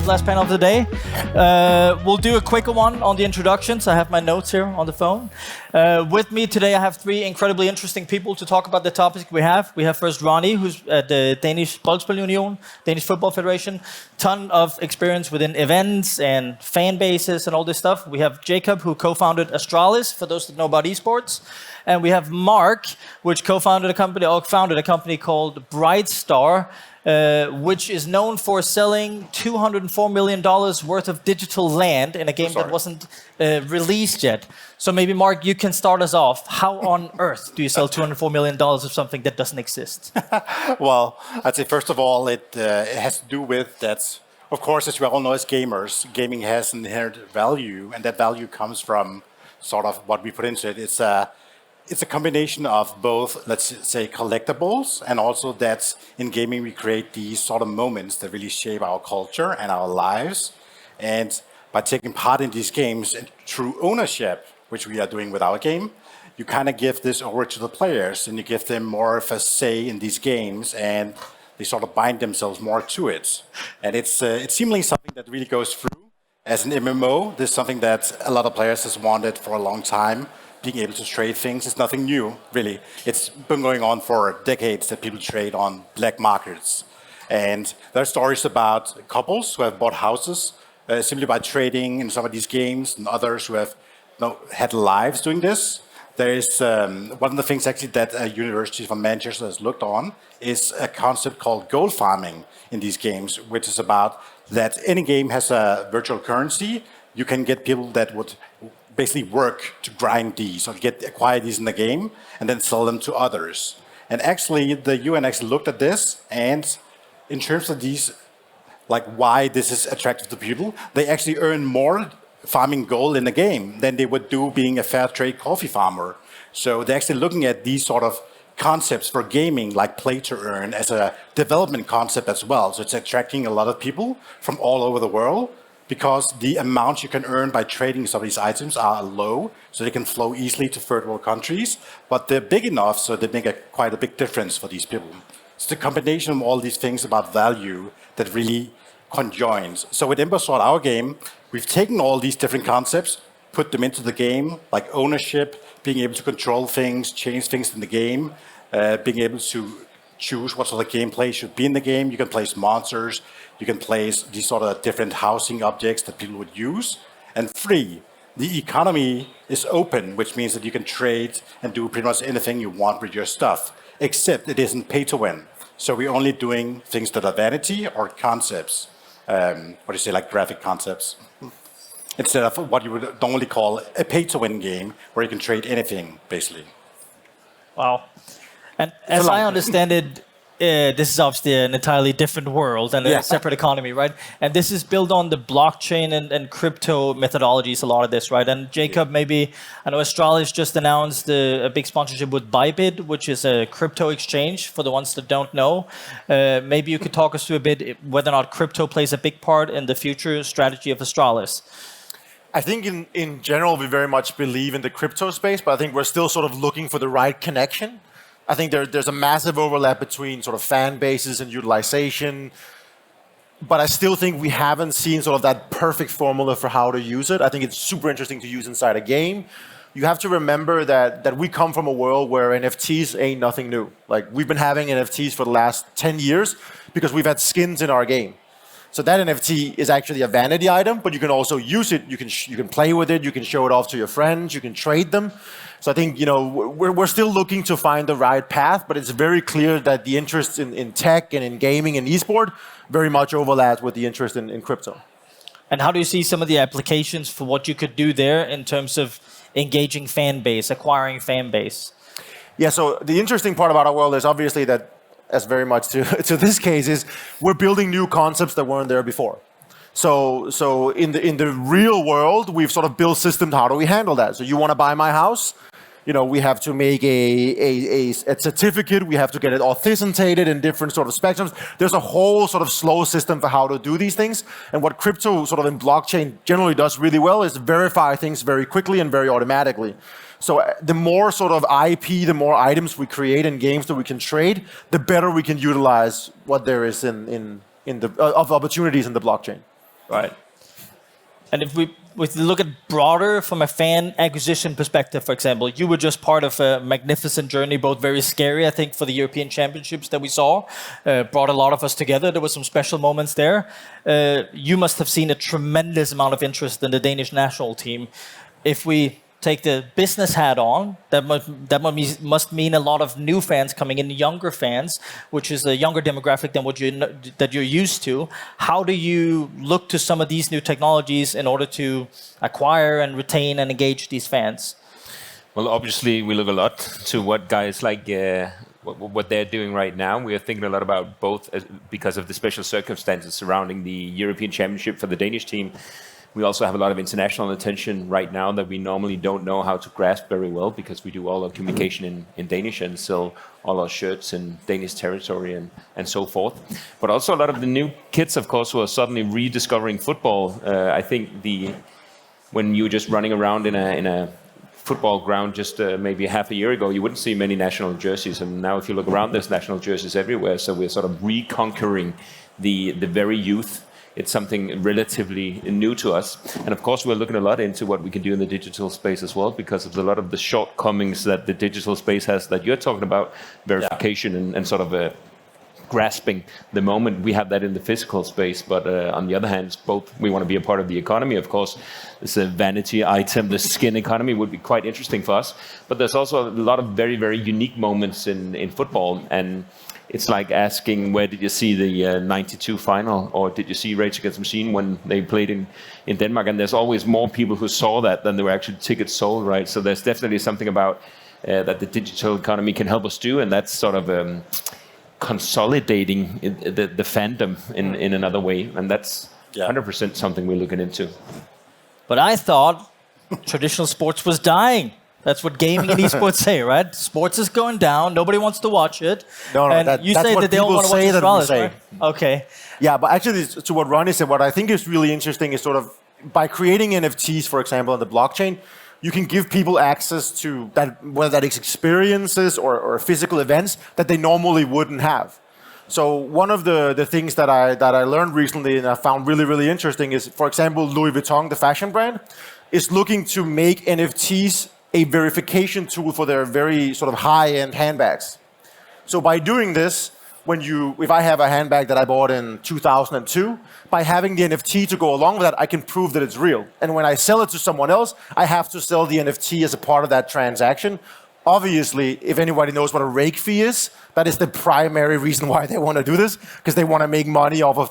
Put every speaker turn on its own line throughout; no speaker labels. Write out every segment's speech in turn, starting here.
last panel of the day. We'll do a quicker one on the introductions. I have my notes here on the phone. With me today, I have three incredibly interesting people to talk about the topic we have. We have first Ronnie, who's at the Danish Boldspil Union, Danish Football Federation. Ton of experience within events and fan bases and all this stuff. We have Jakob, who co-founded Astralis, for those that know about esports. And we have Mark, which founded a company called Brightstar, which is known for selling $204 million worth of digital land in a game that wasn't released yet. So maybe, Mark, you can start us off. How on earth do you sell $204 million of something that doesn't exist?
Well, I'd say, first of all, it has to do with that, of course, as we all know as gamers, gaming has an inherent value, and that value comes from sort of what we put into it. It's a combination of both, let's say, collectibles, and also that in gaming we create these sort of moments that really shape our culture and our lives. And by taking part in these games and through ownership, which we are doing with our game, you kind of give this over to the players and you give them more of a say in these games, and they sort of bind themselves more to it. And it's seemingly something that really goes through. As an MMO, this is something that a lot of players has wanted for a long time. Being able to trade things is nothing new, really. It's been going on for decades that people trade on black markets. And there are stories about couples who have bought houses simply by trading in some of these games, and others who have had lives doing this. There is one of the things actually that a university from Manchester has looked on is a concept called gold farming in these games, which is about that any game has a virtual currency. You can get people that would basically work to grind these or acquire these in the game and then sell them to others. And actually, the UN actually looked at this, and in terms of these, like why this is attractive to people, they actually earn more farming gold in the game than they would do being a fair trade coffee farmer. So they're actually looking at these sort of concepts for gaming, like play to earn, as a development concept as well. So it's attracting a lot of people from all over the world, because the amounts you can earn by trading some of these items are low, so they can flow easily to third world countries, but they're big enough so they make quite a big difference for these people. It's the combination of all these things about value that really conjoins. So with Embersword, our game, we've taken all these different concepts, put them into the game, like ownership, being able to control things, change things in the game, being able to choose what sort of gameplay should be in the game. You can place monsters, you can place these sort of different housing objects that people would use, and free. The economy is open, which means that you can trade and do pretty much anything you want with your stuff, except it isn't pay to win. So we're only doing things that are vanity or concepts, like graphic concepts, instead of what you would normally call a pay to win game where you can trade anything, basically.
Wow. And as I understand it, this is obviously an entirely different world and a separate economy, right? And this is built on the blockchain and crypto methodologies, a lot of this, right? And Jakob, maybe, I know Astralis just announced a big sponsorship with Bybit, which is a crypto exchange for the ones that don't know. Maybe you could talk us through a bit whether or not crypto plays a big part in the future strategy of Astralis.
I think in general, we very much believe in the crypto space, but I think we're still sort of looking for the right connection. I think there's a massive overlap between sort of fan bases and utilization, but I still think we haven't seen sort of that perfect formula for how to use it. I think it's super interesting to use inside a game. You have to remember that we come from a world where NFTs ain't nothing new. Like, we've been having NFTs for the last 10 years because we've had skins in our game. So that NFT is actually a vanity item, but you can also use it. You can play with it. You can show it off to your friends. You can trade them. So I think we're still looking to find the right path, but it's very clear that the interest in tech and in gaming and esport very much overlaps with the interest in crypto.
And how do you see some of the applications for what you could do there in terms of engaging fan base, acquiring fan base?
Yeah. So the interesting part about our world is obviously that, as very much to this case, is we're building new concepts that weren't there before. So in the real world, we've sort of built systems. How do we handle that? So you want to buy my house? We have to make a certificate. We have to get it authenticated in different sort of spectrums. There's a whole sort of slow system for how to do these things. And what crypto sort of in blockchain generally does really well is verify things very quickly and very automatically. So the more sort of IP, the more items we create in games that we can trade, the better we can utilize what there is in the of opportunities in the blockchain.
Right. And if we look at broader from a fan acquisition perspective, for example, you were just part of a magnificent journey, both very scary, I think, for the European Championships that we saw, brought a lot of us together. There were some special moments there. You must have seen a tremendous amount of interest in the Danish national team. If we take the business hat on, that must mean a lot of new fans coming in, younger fans, which is a younger demographic than that you're used to. How do you look to some of these new technologies in order to acquire and retain and engage these fans?
Well, obviously, we look a lot to what guys like what they're doing right now. We are thinking a lot about both because of the special circumstances surrounding the European Championship for the Danish team. We also have a lot of international attention right now that we normally don't know how to grasp very well because we do all our communication in Danish and sell all our shirts in Danish territory and so forth. But also a lot of the new kids, of course, who are suddenly rediscovering football. I think when you were just running around in a football ground just maybe half a year ago, you wouldn't see many national jerseys. And now if you look around, there's national jerseys everywhere. So we're sort of reconquering the very youth. It's something relatively new to us. And of course, we're looking a lot into what we can do in the digital space as well, because of a lot of the shortcomings that the digital space has that you're talking about, verification and sort of grasping the moment. We have that in the physical space, but on the other hand, both we want to be a part of the economy. Of course, it's a vanity item. The skin economy would be quite interesting for us. But there's also a lot of very, very unique moments in football. And it's like asking, where did you see the 92 final, or did you see Rage Against the Machine when they played in Denmark? And there's always more people who saw that than there were actually tickets sold, right? So there's definitely something about that the digital economy can help us do, and that's sort of consolidating the fandom in another way, and that's 100% something we're looking into.
But I thought traditional sports was dying. That's what gaming and esports say, right? Sports is going down. Nobody wants to watch it.
No,
and you
that's
say
what
that they don't want to watch Astralis, right? Okay.
Yeah, but actually, to what Ronnie said, what I think is really interesting is sort of by creating NFTs, for example, on the blockchain, you can give people access to that, whether that is experiences or physical events that they normally wouldn't have. So one of the things that I learned recently and I found really, really interesting is, for example, Louis Vuitton, the fashion brand, is looking to make NFTs a verification tool for their very sort of high-end handbags. So by doing this, if I have a handbag that I bought in 2002, by having the NFT to go along with that, I can prove that it's real. And when I sell it to someone else, I have to sell the NFT as a part of that transaction. Obviously, if anybody knows what a rake fee is, that is the primary reason why they want to do this, because they want to make money off of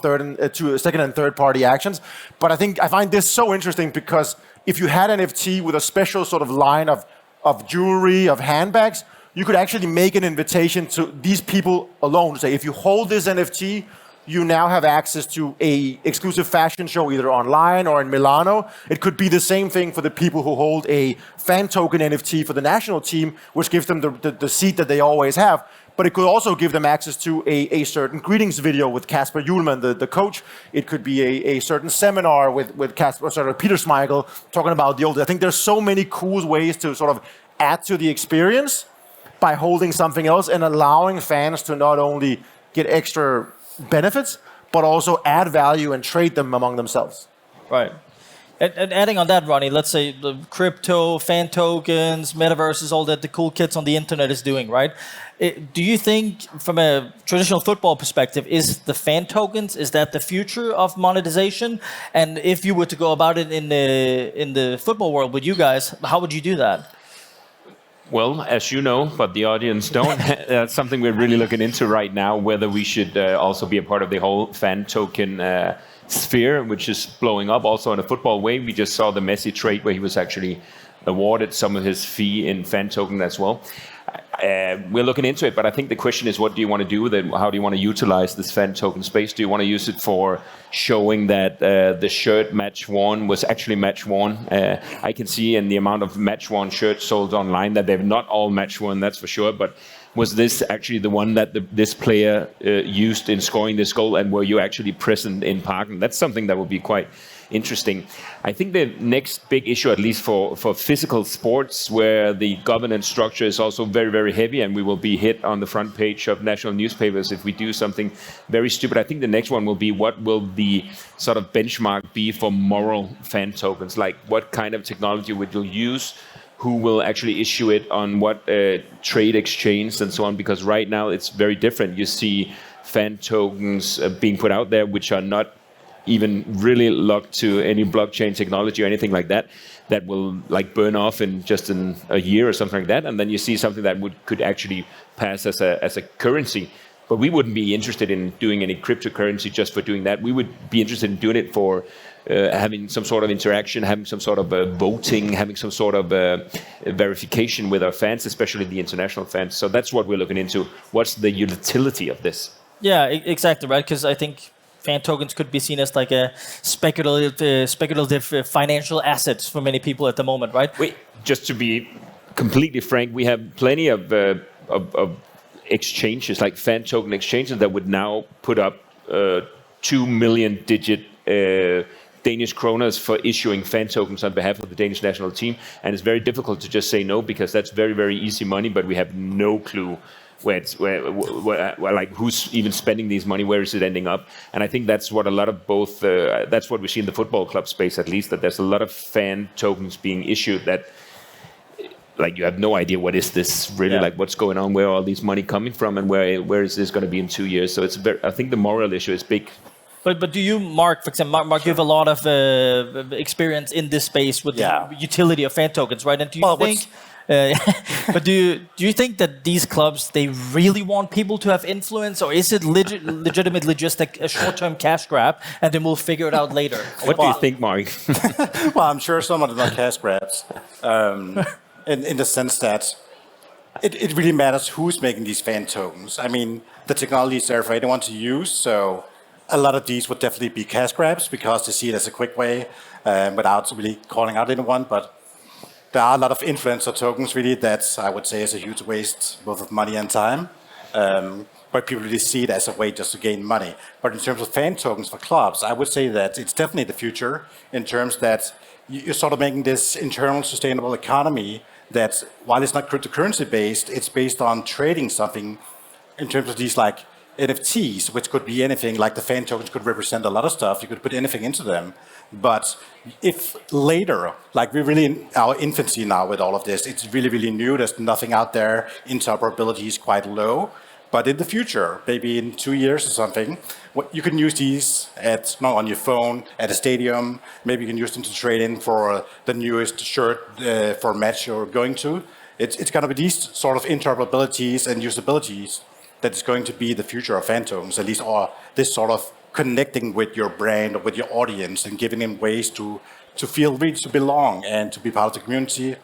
second and third party actions. But I find this so interesting because if you had an NFT with a special sort of line of jewelry, of handbags, you could actually make an invitation to these people alone. Say, if you hold this NFT, you now have access to an exclusive fashion show either online or in Milano. It could be the same thing for the people who hold a fan token NFT for the national team, which gives them the seat that they always have. But it could also give them access to a certain greetings video with Kasper Hjulmand, the coach. It could be a certain seminar with Peter Schmeichel talking about the old. I think there's so many cool ways to sort of add to the experience by holding something else and allowing fans to not only get extra benefits, but also add value and trade them among themselves.
Right. And adding on that, Ronnie, let's say the crypto, fan tokens, metaverses, all that the cool kids on the internet is doing, right? Do you think, from a traditional football perspective, is the fan tokens, is that the future of monetization? And if you were to go about it in the football world with you guys, how would you do that?
Well, as you know, but the audience don't, that's something we're really looking into right now, whether we should also be a part of the whole fan token sphere, which is blowing up also in a football way. We just saw the Messi trade where he was actually awarded some of his fee in fan token as well. We're looking into it, but I think the question is, what do you want to do with it? How do you want to utilize this fan token space? Do you want to use it for showing that the shirt match worn was actually match worn? I can see in the amount of match worn shirts sold online that they're not all match worn, that's for sure. But was this actually the one that this player used in scoring this goal, and were you actually present in Parken? That's something that would be quite interesting. I think the next big issue, at least for physical sports, where the governance structure is also very, very heavy, and we will be hit on the front page of national newspapers if we do something very stupid. I think the next one will be, what will the sort of benchmark be for moral fan tokens? Like, what kind of technology would you use? Who will actually issue it, on what trade exchange and so on? Because right now it's very different. You see fan tokens being put out there which are not even really locked to any blockchain technology or anything like that, that will like burn off in just a year or something like that. And then you see something that could actually pass as a currency. But we wouldn't be interested in doing any cryptocurrency just for doing that. We would be interested in doing it for having some sort of interaction, having some sort of voting, having some sort of verification with our fans, especially the international fans. So that's what we're looking into. What's the utility of this?
Yeah, exactly, right? Because I think fan tokens could be seen as like a speculative financial assets for many people at the moment, right?
Just to be completely frank, we have plenty of exchanges, like fan token exchanges, that would now put up 2 million digit Danish kroners for issuing fan tokens on behalf of the Danish national team. And it's very difficult to just say no, because that's very, very easy money, but we have no clue where like who's even spending these money, where is it ending up? And I think that's what a lot of both, that's what we see in the football club space, at least, that there's a lot of fan tokens being issued that, like, you have no idea what is this really, like what's going on, where are all these money coming from, and where is this going to be in 2 years? So it's I think the moral issue is big.
But do you, Mark, for example, Mark, you have a lot of experience in this space with the utility of fan tokens, right? And do you think? But do you think that these clubs, they really want people to have influence, or is it legitimately just a short-term cash grab, and then we'll figure it out later?
What do you think, Mark?
Well, I'm sure some of them are cash grabs, in the sense that it really matters who's making these fan tokens. I mean, the technology is there for anyone to use, so a lot of these would definitely be cash grabs because they see it as a quick way without really calling out anyone. But there are a lot of influencer tokens really that I would say is a huge waste both of money and time. But people really see it as a way just to gain money. But in terms of fan tokens for clubs, I would say that it's definitely the future in terms that you're sort of making this internal sustainable economy that, while it's not cryptocurrency based, it's based on trading something in terms of these like NFTs, which could be anything. Like the fan tokens could represent a lot of stuff. You could put anything into them. But if later, like we're really in our infancy now with all of this, it's really, really new. There's nothing out there. Interoperability is quite low. But in the future, maybe in 2 years or something, you can use these on your phone, at a stadium. Maybe you can use them to trade in for the newest shirt for a match you're going to. It's going to be these sort of interoperabilities and usabilities that is going to be the future of fan tokens, at least, or this sort of connecting with your brand or with your audience and giving them ways to feel really to belong and to be part of the community.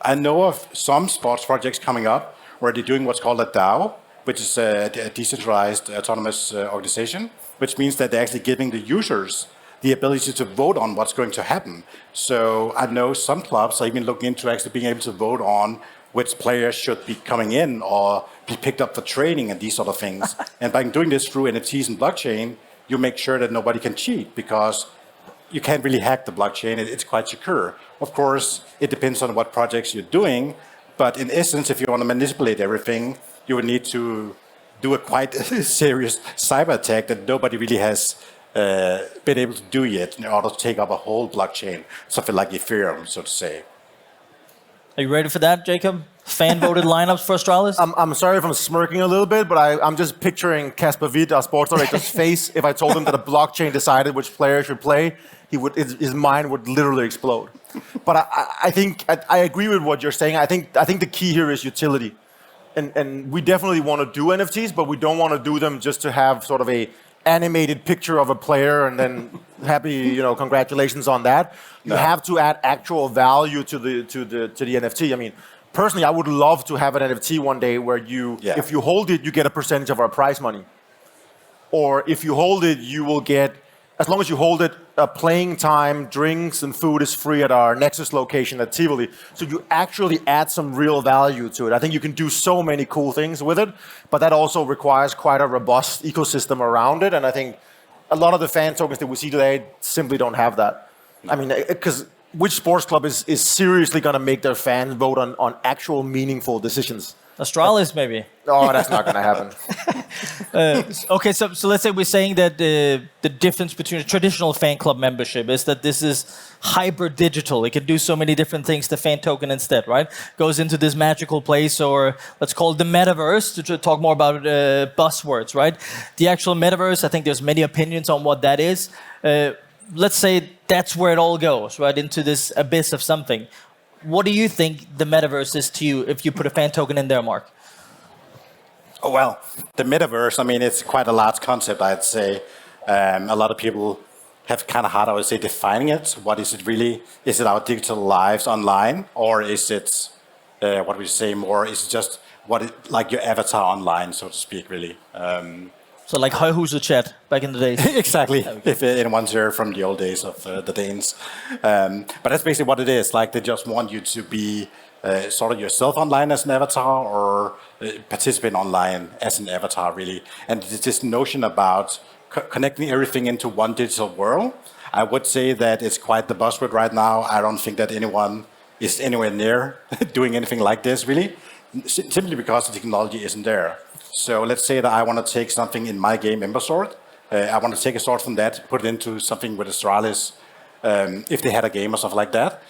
I know of some sports projects coming up where they're doing what's called a DAO, which is a decentralized autonomous organization, which means that they're actually giving the users the ability to vote on what's going to happen. So I know some clubs are even looking into actually being able to vote on which players should be coming in or be picked up for training and these sort of things. And by doing this through NFTs and blockchain, you make sure that nobody can cheat because you can't really hack the blockchain. It's quite secure. Of course, it depends on what projects you're doing. But in essence, if you want to manipulate everything, you would need to do a quite serious cyber attack that nobody really has been able to do yet in order to take up a whole blockchain, something like Ethereum, so to say.
Are you ready for that, Jakob? Fan-voted lineups for Astralis?
I'm sorry if I'm smirking a little bit, but I'm just picturing Kasper Witt, our sports director's face. If I told him that a blockchain decided which player should play, his mind would literally explode. But I think I agree with what you're saying. I think the key here is utility. And we definitely want to do NFTs, but we don't want to do them just to have sort of a animated picture of a player and then happy, congratulations on that. You have to add actual value to the NFT. I mean, personally, I would love to have an NFT one day where if you hold it, you get a percentage of our prize money. Or if you hold it, you will get as long as you hold it, playing time, drinks, and food is free at our Nexus location at Tivoli. So you actually add some real value to it. I think you can do so many cool things with it, but that also requires quite a robust ecosystem around it. And I think a lot of the fan tokens that we see today simply don't have that. I mean, because which sports club is seriously going to make their fans vote on actual meaningful decisions?
Astralis, maybe.
Oh, that's not going to happen.
Okay, so let's say we're saying that the difference between a traditional fan club membership is that this is hyper digital. It can do so many different things. The fan token instead, right? Goes into this magical place, or let's call it the Metaverse, to talk more about buzzwords, right? The actual Metaverse, I think there's many opinions on what that is. Let's say that's where it all goes, right? Into this abyss of something. What do you think the Metaverse is to you if you put a fan token in there, Mark?
Oh, well, the Metaverse, I mean, it's quite a large concept, I'd say. A lot of people have kind of hard, I would say, defining it. What is it really? Is it our digital lives online? Or is it, what we say more, is it just like your avatar online, so to speak, really?
So like Højhuset chat back in the days.
Exactly, if anyone's here from the old days of the Danes. But that's basically what it is. Like, they just want you to be sort of yourself online as an avatar, or participate online as an avatar, really. And this notion about connecting everything into one digital world, I would say that it's quite the buzzword right now. I don't think that anyone is anywhere near doing anything like this, really, simply because the technology isn't there. So let's say that I want to take something in my game, Embersword. I want to take a sword from that, put it into something with Astralis, if they had a game or something like that.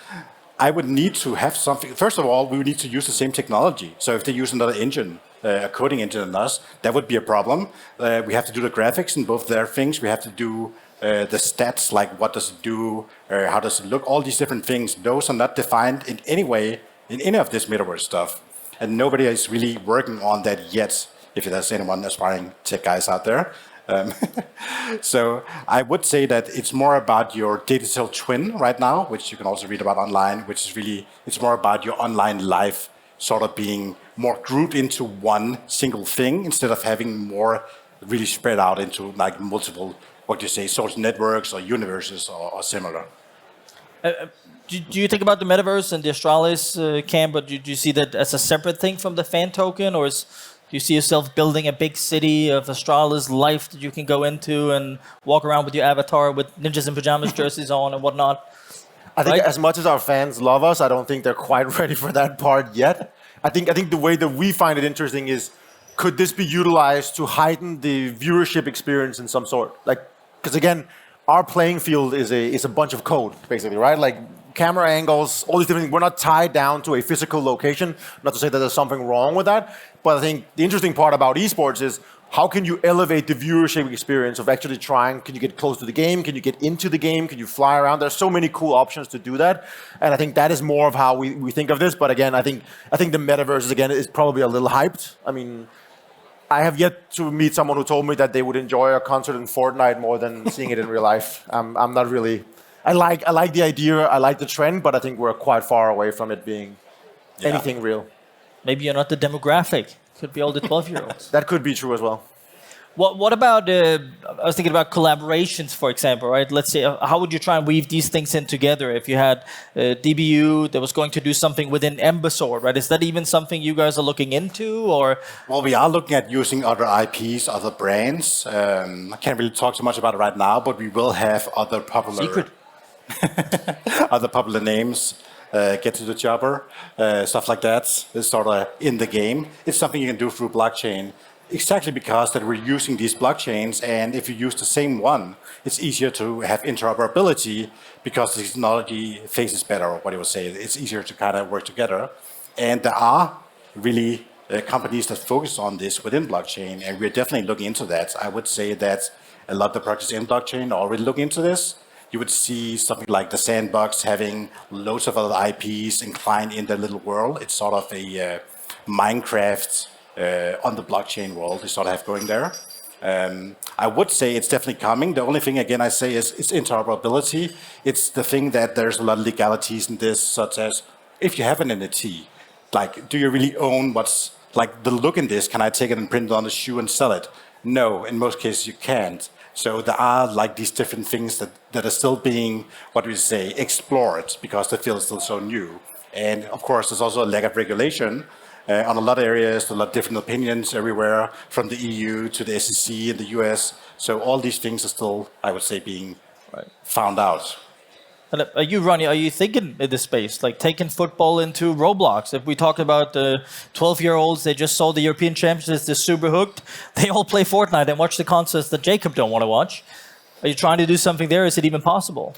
I would need to have something. First of all, we would need to use the same technology. So if they use another engine, a coding engine than us, that would be a problem. We have to do the graphics in both their things. We have to do the stats, like what does it do, how does it look, all these different things. Those are not defined in any way in any of this Metaverse stuff. And nobody is really working on that yet, if there's anyone aspiring tech guys out there. So I would say that it's more about your digital twin right now, which you can also read about online, which is really, it's more about your online life sort of being more grouped into one single thing instead of having more really spread out into like multiple, what do you say, social networks or universes or similar.
Do you think about the Metaverse and the Astralis camp, but do you see that as a separate thing from the fan token, or do you see yourself building a big city of Astralis life that you can go into and walk around with your avatar with ninjas in pajamas jerseys on and whatnot?
I think as much as our fans love us, I don't think they're quite ready for that part yet. I think the way that we find it interesting is, could this be utilized to heighten the viewership experience in some sort? Like, because again, our playing field is a bunch of code, basically, right? Like camera angles, all these different things. We're not tied down to a physical location. Not to say that there's something wrong with that, but I think the interesting part about esports is, how can you elevate the viewership experience of actually trying? Can you get close to the game? Can you get into the game? Can you fly around? There's so many cool options to do that, and I think that is more of how we think of this. But again, I think the Metaverse is probably a little hyped. I mean, I have yet to meet someone who told me that they would enjoy a concert in Fortnite more than seeing it in real life. I'm not really. I like the idea. I like the trend, but I think we're quite far away from it being anything real.
Maybe you're not the demographic. Could be all the 12-year-olds.
That could be true as well.
What about, I was thinking about collaborations, for example, right? Let's say, how would you try and weave these things in together? If you had DBU that was going to do something within Embersword, right? Is that even something you guys are looking into, or?
Well, we are looking at using other IPs, other brands. I can't really talk too much about it right now, but we will have other popular...
Secret.
other popular names. Get to the jobber, stuff like that, is sort of in the game. It's something you can do through blockchain, exactly because that we're using these blockchains, and if you use the same one, it's easier to have interoperability because the technology faces better, or what you would say. It's easier to kind of work together. And there are really companies that focus on this within blockchain, and we're definitely looking into that. I would say that a lot of the projects in blockchain are already looking into this. You would see something like the Sandbox having loads of other IPs inclined in their little world. It's sort of a Minecraft on the blockchain world we sort of have going there. I would say it's definitely coming. The only thing, again, I say is it's interoperability. It's the thing that there's a lot of legalities in this, such as if you have an NFT, like, do you really own what's, like, the look in this? Can I take it and print it on a shoe and sell it? No, in most cases you can't. So there are like these different things that are still being, what do we say, explored because the field is still so new. And of course, there's also a lack of regulation on a lot of areas, a lot of different opinions everywhere, from the EU to the SEC in the US. So all these things are still, I would say, being found out.
And are you, Ronnie, are you thinking in this space, like taking football into Roblox? If we talk about the 12-year-olds, they just saw the European Championships, they're super hooked. They all play Fortnite and watch the concerts that Jakob don't want to watch. Are you trying to do something there? Is it even possible?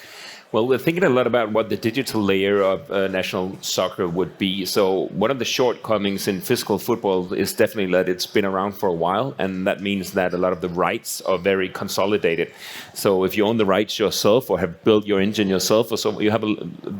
Well, we're thinking a lot about what the digital layer of national soccer would be. So one of the shortcomings in physical football is definitely that it's been around for a while, and that means that a lot of the rights are very consolidated. So if you own the rights yourself or have built your engine yourself, or so, you have a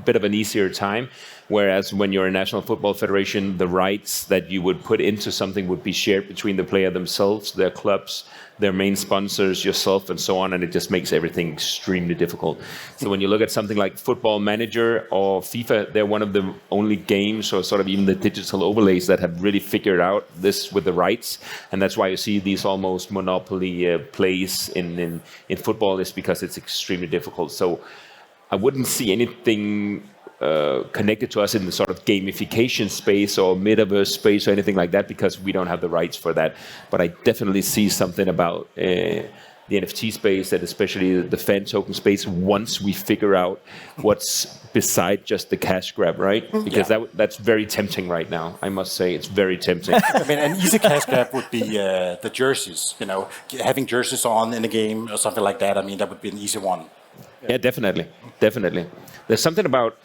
bit of an easier time. Whereas when you're a national football federation, the rights that you would put into something would be shared between the player themselves, their clubs, their main sponsors, yourself, and so on, and it just makes everything extremely difficult. So when you look at something like Football Manager or FIFA, they're one of the only games, or sort of even the digital overlays, that have really figured out this with the rights, and that's why you see these almost monopoly plays in football, is because it's extremely difficult. So I wouldn't see anything connected to us in the sort of gamification space or metaverse space or anything like that, because we don't have the rights for that. But I definitely see something about the NFT space, and especially the fan token space, once we figure out what's beside just the cash grab, right? Because that's very tempting right now, I must say. It's very tempting.
I mean, an easy cash grab would be the jerseys, having jerseys on in the game or something like that. I mean, that would be an easy one.
Yeah, definitely. There's something about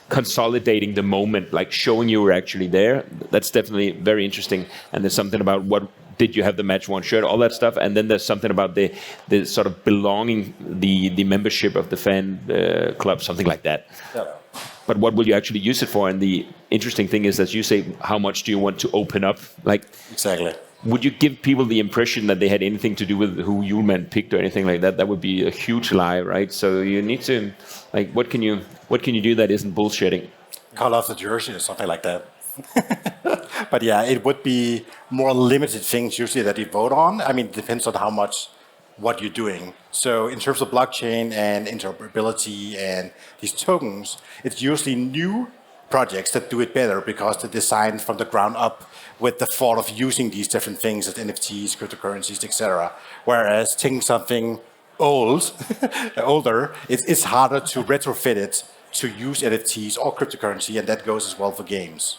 consolidating the moment, like showing you were actually there. That's definitely very interesting. And there's something about what did you have the match one shirt, all that stuff. And then there's something about the sort of belonging, the membership of the fan club, something like that. Yeah. But what will you actually use it for? And the interesting thing is, as you say, how much do you want to open up? Like,
exactly.
Would you give people the impression that they had anything to do with who you man picked or anything like that? That would be a huge lie, right? So you need to, like, what can you do that isn't bullshitting?
Call off the jersey or something like that. But yeah, it would be more limited things usually that you vote on. I mean, it depends on what you're doing. So in terms of blockchain and interoperability and these tokens, it's usually new projects that do it better because they're designed from the ground up with the thought of using these different things as NFTs, cryptocurrencies, etc. Whereas taking something older, it's harder to retrofit it to use NFTs or cryptocurrency, and that goes as well for games.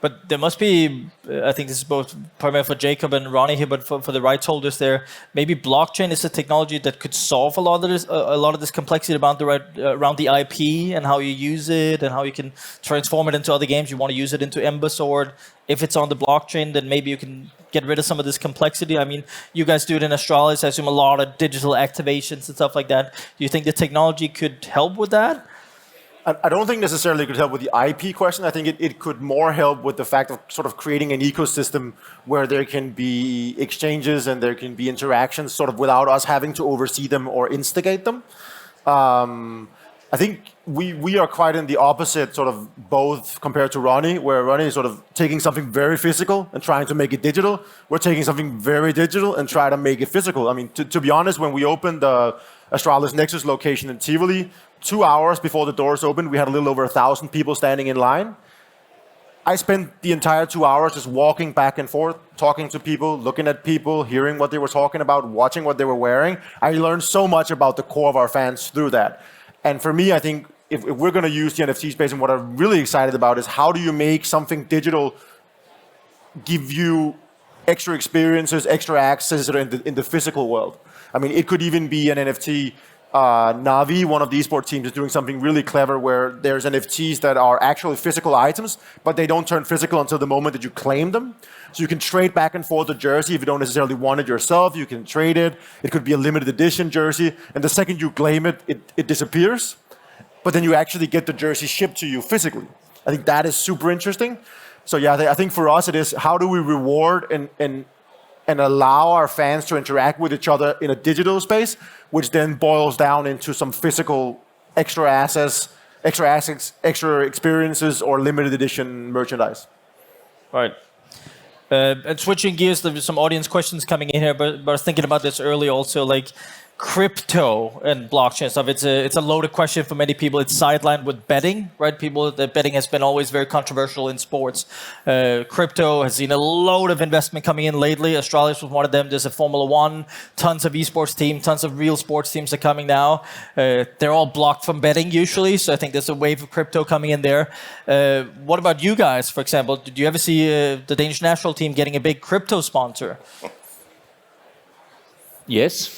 But there must be, I think this is both primarily for Jakob and Ronnie here, but for the rights holders there, maybe blockchain is a technology that could solve a lot of this complexity around the IP and how you use it and how you can transform it into other games. You want to use it into Ember Sword. If it's on the blockchain, then maybe you can get rid of some of this complexity. I mean, you guys do it in Astralis. I assume a lot of digital activations and stuff like that. Do you think the technology could help with that?
I don't think necessarily it could help with the IP question. I think it could more help with the fact of sort of creating an ecosystem where there can be exchanges and there can be interactions sort of without us having to oversee them or instigate them. I think we are quite in the opposite sort of both compared to Ronnie, where Ronnie is sort of taking something very physical and trying to make it digital. We're taking something very digital and try to make it physical. I mean, to be honest, when we opened the Astralis Nexus location in Tivoli, 2 hours before the doors opened, we had a little over 1,000 people standing in line. I spent the entire 2 hours just walking back and forth, talking to people, looking at people, hearing what they were talking about, watching what they were wearing. I learned so much about the core of our fans through that. And for me, I think if we're going to use the NFT space, and what I'm really excited about is how do you make something digital give you extra experiences, extra access in the physical world. I mean, it could even be an NFT. Navi, one of the esports teams, is doing something really clever where there's NFTs that are actually physical items, but they don't turn physical until the moment that you claim them. So you can trade back and forth the jersey. If you don't necessarily want it yourself, you can trade it. It could be a limited edition jersey. And the second you claim it, it disappears. But then you actually get the jersey shipped to you physically. I think that is super interesting. So yeah, I think for us it is how do we reward and allow our fans to interact with each other in a digital space, which then boils down into some physical extra assets, extra experiences, or limited edition merchandise.
Right. And switching gears, there's some audience questions coming in here, but I was thinking about this early also, like crypto and blockchain stuff. It's a loaded question for many people. It's sidelined with betting, right? That betting has been always very controversial in sports. Crypto has seen a load of investment coming in lately. Astralis was one of them. There's a Formula One, tons of esports teams, tons of real sports teams are coming now. They're all blocked from betting usually, so I think there's a wave of crypto coming in there. What about you guys, for example? Did you ever see the Danish national team getting a big crypto sponsor?
Yes,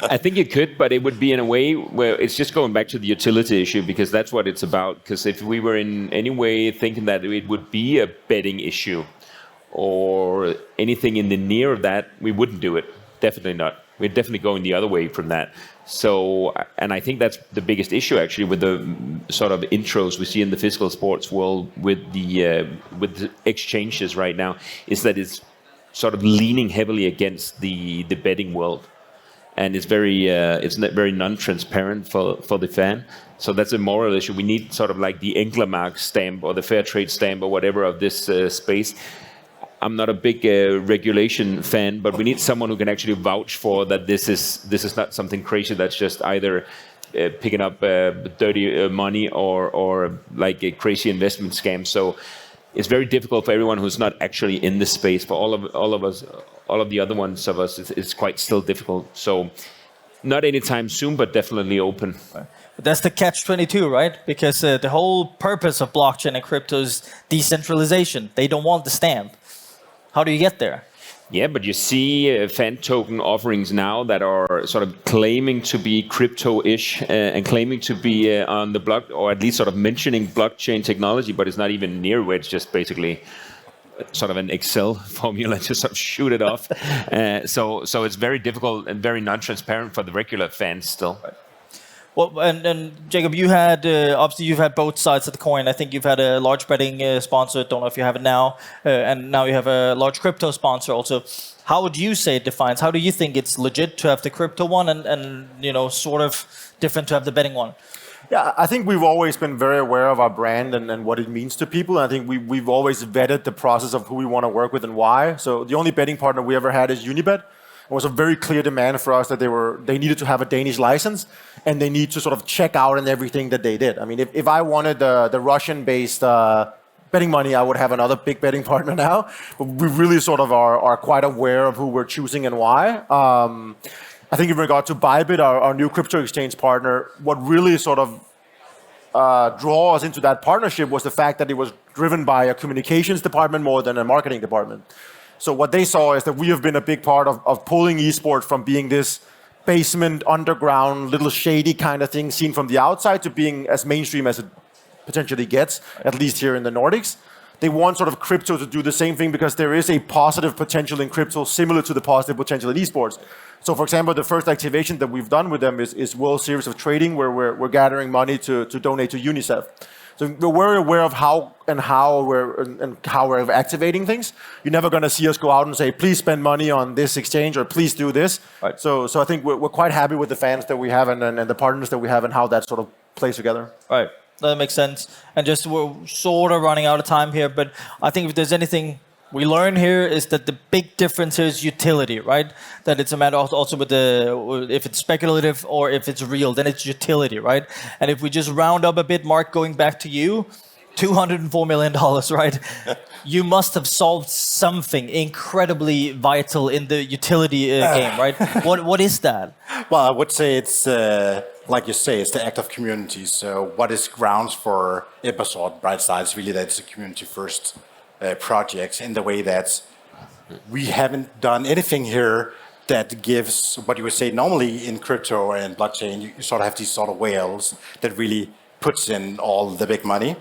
I think it could, but it would be in a way where it's just going back to the utility issue, because that's what it's about. Because if we were in any way thinking that it would be a betting issue or anything in the near of that, we wouldn't do it. Definitely not. We're definitely going the other way from that. So, and I think that's the biggest issue actually with the sort of intros we see in the physical sports world with the exchanges right now, is that it's sort of leaning heavily against the betting world, and it's very non-transparent for the fan. So that's a moral issue. We need sort of like the Engelmark stamp or the fair trade stamp or whatever of this space. I'm not a big regulation fan, but we need someone who can actually vouch for that this is not something crazy that's just either picking up dirty money or like a crazy investment scam. So it's very difficult for everyone who's not actually in this space. For all of us, all of the other ones of us, it's quite still difficult. So not anytime soon, but definitely open.
But that's the catch-22, right? Because the whole purpose of blockchain and crypto is decentralization. They don't want the stamp. How do you get there?
Yeah, but you see fan token offerings now that are sort of claiming to be crypto-ish and claiming to be on the block, or at least sort of mentioning blockchain technology, but it's not even near where it's just basically sort of an Excel formula to sort of shoot it off. So it's very difficult and very non-transparent for the regular fans still. Right.
Well, and Jakob, you had obviously you've had both sides of the coin. I think you've had a large betting sponsor. Don't know if you have it now, and now you have a large crypto sponsor also. How would you say it defines? How do you think it's legit to have the crypto one, and sort of different to have the betting one?
Yeah, I think we've always been very aware of our brand and what it means to people. I think we've always vetted the process of who we want to work with and why. So the only betting partner we ever had is Unibet. It was a very clear demand for us that they needed to have a Danish license, and they need to sort of check out in everything that they did. I mean, if I wanted the Russian-based betting money, I would have another big betting partner now. But we really sort of are quite aware of who we're choosing and why. I think in regard to Bybit, our new crypto exchange partner, what really sort of draw us into that partnership was the fact that it was driven by a communications department more than a marketing department. So what they saw is that we have been a big part of pulling esports from being this basement, underground, little shady kind of thing seen from the outside to being as mainstream as it potentially gets, at least here in the Nordics. They want sort of crypto to do the same thing because there is a positive potential in crypto similar to the positive potential in esports. So for example, the first activation that we've done with them is World Series of Trading, where we're gathering money to donate to UNICEF. So we're very aware of how we're activating things. You're never going to see us go out and say, please spend money on this exchange or please do this. Right. So I think we're quite happy with the fans that we have and the partners that we have and how that sort of plays together.
Right. That makes sense. And just we're sort of running out of time here, but I think if there's anything we learn here is that the big difference here is utility, right? That it's a matter also with if it's speculative or if it's real, then it's utility, right? And if we just round up a bit, Mark, going back to you, $204 million, right? You must have solved something incredibly vital in the utility game, right? What is that?
Well, I would say it's, like you say, it's the act of community. So what is grounds for Esports Bright Sides, really that it's a community first project in the way that we haven't done anything here that gives what you would say normally in crypto and blockchain, you sort of have these sort of whales that really puts in all the big money.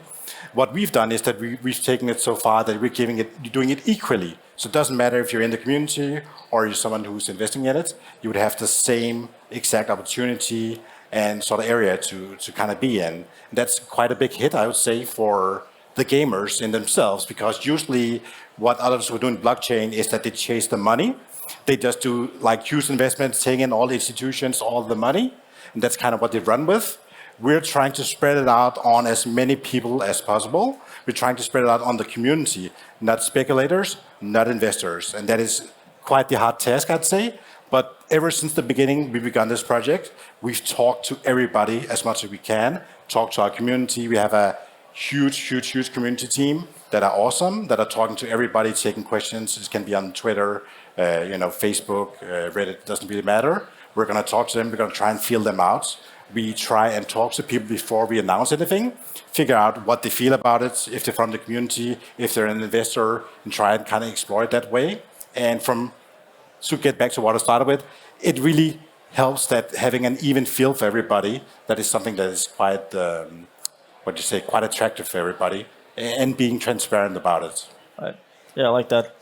What we've done is that we've taken it so far that we're doing it equally. So it doesn't matter if you're in the community or you're someone who's investing in it, you would have the same exact opportunity and sort of area to kind of be in. And that's quite a big hit, I would say, for the gamers in themselves, because usually what others who do in blockchain is that they chase the money. They just do like huge investments, taking in all the institutions, all the money, and that's kind of what they run with. we're trying to spread it out on as many people as possible. We're trying to spread it out on the community, not speculators, not investors. And that is quite the hard task, I'd say. But ever since the beginning, we've begun this project. We've talked to everybody as much as we can, talked to our community. We have a huge community team that are awesome, that are talking to everybody, taking questions. It can be on Twitter, Facebook, Reddit, doesn't really matter. We're going to talk to them. We're going to try and feel them out. We try and talk to people before we announce anything, figure out what they feel about it, if they're from the community, if they're an investor, and try and kind of explore it that way. And to get back to what I started with, it really helps that having an even feel for everybody, that is something that is quite, quite attractive for everybody, and being transparent about it.
Right. Yeah, I like that.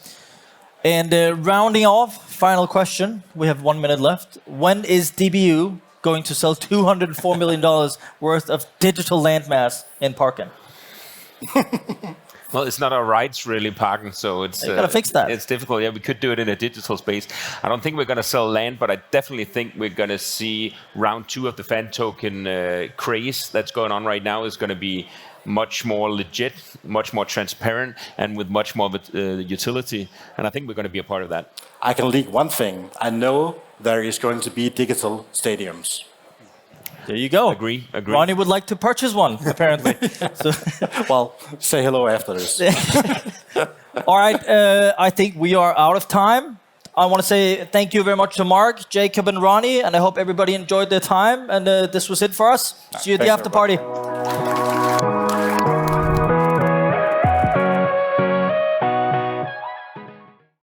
And rounding off, final question. We have 1 minute left. When is DBU going to sell $204 million worth of digital landmass in Parken?
Well, it's not our rights really, Parken, so it's
you gotta fix that.
It's difficult. Yeah, we could do it in a digital space. I don't think we're going to sell land, but I definitely think we're going to see round 2 of the fan token craze that's going on right now is going to be much more legit, much more transparent, and with much more utility. And I think we're going to be a part of that.
I can leak one thing. I know there is going to be digital stadiums.
There you go.
Agree.
Ronnie would like to purchase one, apparently.
Well, say hello after this.
All right, I think we are out of time. I want to say thank you very much to Mark, Jakob, and Ronnie, and I hope everybody enjoyed their time. And this was it for us. See you at the after party.